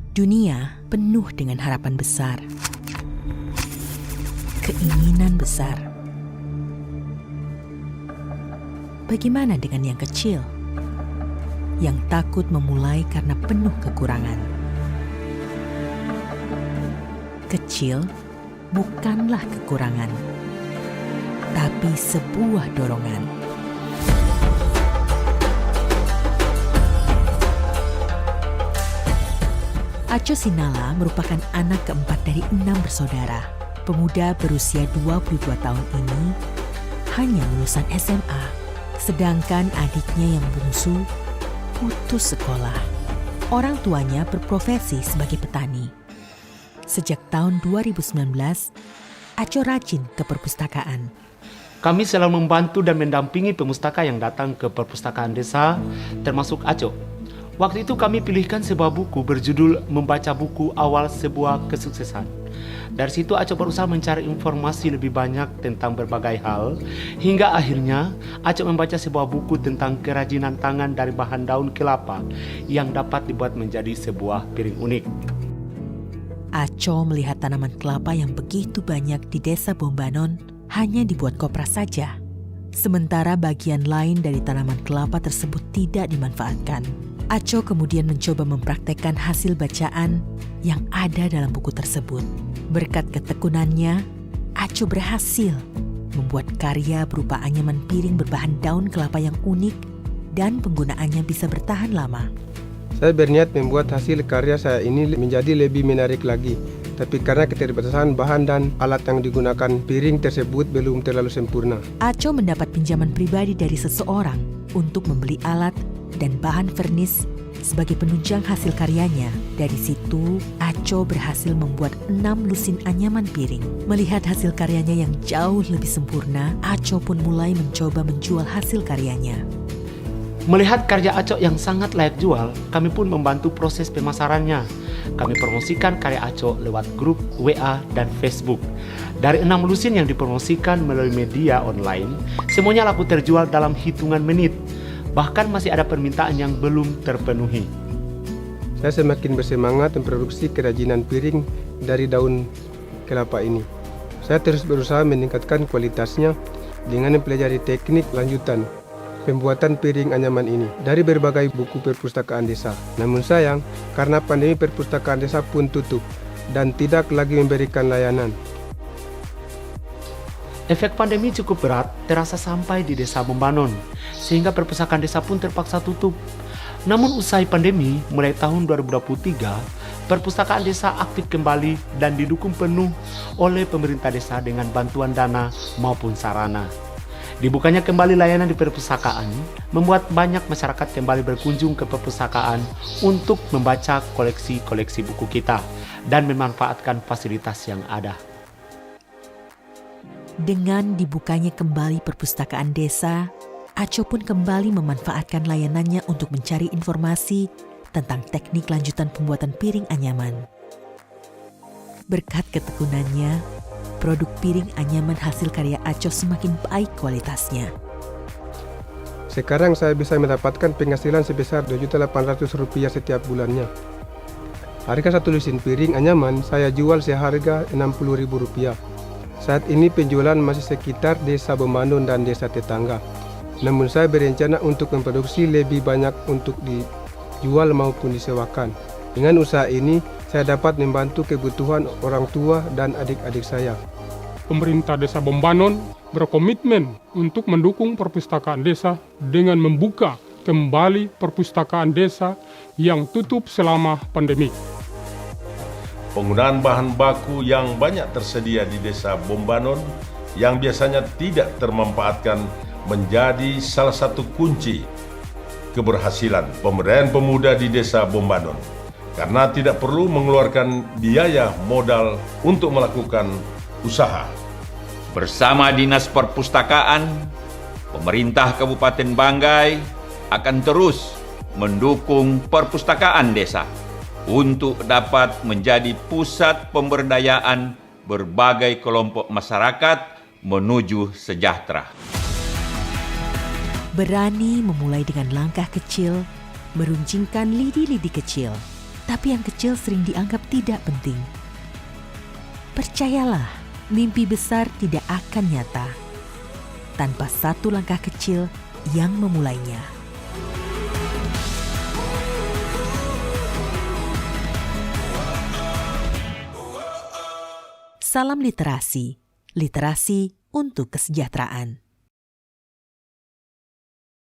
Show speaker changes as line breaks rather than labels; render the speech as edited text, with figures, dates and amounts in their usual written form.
Dunia penuh dengan harapan besar, keinginan besar. Bagaimana dengan yang kecil, yang takut memulai karena penuh kekurangan? Kecil bukanlah kekurangan, tapi sebuah dorongan. Aco Sinala merupakan anak keempat dari 6 bersaudara. Pemuda berusia 22 tahun ini hanya lulusan SMA, sedangkan adiknya yang bungsu putus sekolah. Orang tuanya berprofesi sebagai petani. Sejak tahun 2019, Aco rajin ke perpustakaan.
Kami selalu membantu dan mendampingi pemustaka yang datang ke perpustakaan desa, termasuk Aco. Waktu itu kami pilihkan sebuah buku berjudul Membaca Buku Awal Sebuah Kesuksesan. Dari situ Aco berusaha mencari informasi lebih banyak tentang berbagai hal, hingga akhirnya Aco membaca sebuah buku tentang kerajinan tangan dari bahan daun kelapa yang dapat dibuat menjadi sebuah piring unik.
Aco melihat tanaman kelapa yang begitu banyak di desa Bombanon hanya dibuat kopras saja. Sementara bagian lain dari tanaman kelapa tersebut tidak dimanfaatkan. Aco kemudian mencoba mempraktekkan hasil bacaan yang ada dalam buku tersebut. Berkat ketekunannya, Aco berhasil membuat karya berupa anyaman piring berbahan daun kelapa yang unik dan penggunaannya bisa bertahan lama.
Saya berniat membuat hasil karya saya ini menjadi lebih menarik lagi. Tapi karena keterbatasan bahan dan alat yang digunakan, piring tersebut belum terlalu sempurna.
Aco mendapat pinjaman pribadi dari seseorang untuk membeli alat dan bahan vernis sebagai penunjang hasil karyanya. Dari situ, Aco berhasil membuat 6 lusin anyaman piring. Melihat hasil karyanya yang jauh lebih sempurna, Aco pun mulai mencoba menjual hasil karyanya.
Melihat karya Aco yang sangat layak jual, kami pun membantu proses pemasarannya. Kami promosikan karya Aco lewat grup WA dan Facebook. Dari 6 lusin yang dipromosikan melalui media online, semuanya laku terjual dalam hitungan menit. Bahkan masih ada permintaan yang belum terpenuhi.
Saya semakin bersemangat memproduksi kerajinan piring dari daun kelapa ini. Saya terus berusaha meningkatkan kualitasnya dengan mempelajari teknik lanjutan pembuatan piring anyaman ini dari berbagai buku perpustakaan desa. Namun sayang, karena pandemi perpustakaan desa pun tutup dan tidak lagi memberikan layanan.
Efek pandemi cukup berat terasa sampai di desa Bombanon, sehingga perpustakaan desa pun terpaksa tutup. Namun usai pandemi, mulai tahun 2023, perpustakaan desa aktif kembali dan didukung penuh oleh pemerintah desa dengan bantuan dana maupun sarana. Dibukanya kembali layanan di perpustakaan membuat banyak masyarakat kembali berkunjung ke perpustakaan untuk membaca koleksi-koleksi buku kita dan memanfaatkan fasilitas yang ada.
Dengan dibukanya kembali perpustakaan desa, Aco pun kembali memanfaatkan layanannya untuk mencari informasi tentang teknik lanjutan pembuatan piring anyaman. Berkat ketekunannya, produk piring anyaman hasil karya Aco semakin baik kualitasnya.
Sekarang saya bisa mendapatkan penghasilan sebesar Rp2.800 setiap bulannya. Harga satu lusin piring anyaman saya jual seharga Rp60.000. Saat ini penjualan masih sekitar desa Bombanon dan desa tetangga. Namun saya berencana untuk memproduksi lebih banyak untuk dijual maupun disewakan. Dengan usaha ini, saya dapat membantu kebutuhan orang tua dan adik-adik saya.
Pemerintah Desa Bombanon berkomitmen untuk mendukung perpustakaan desa dengan membuka kembali perpustakaan desa yang tutup selama pandemi.
Penggunaan bahan baku yang banyak tersedia di desa Bombanon yang biasanya tidak termanfaatkan menjadi salah satu kunci keberhasilan pemberdayaan pemuda di desa Bombanon. Karena tidak perlu mengeluarkan biaya modal untuk melakukan usaha.
Bersama Dinas Perpustakaan, pemerintah Kabupaten Banggai akan terus mendukung perpustakaan desa untuk dapat menjadi pusat pemberdayaan berbagai kelompok masyarakat menuju sejahtera.
Berani memulai dengan langkah kecil, meruncingkan lidi-lidi kecil, Tapi yang kecil sering dianggap tidak penting. Percayalah, mimpi besar tidak akan nyata tanpa satu langkah kecil yang memulainya. Salam literasi, literasi untuk kesejahteraan.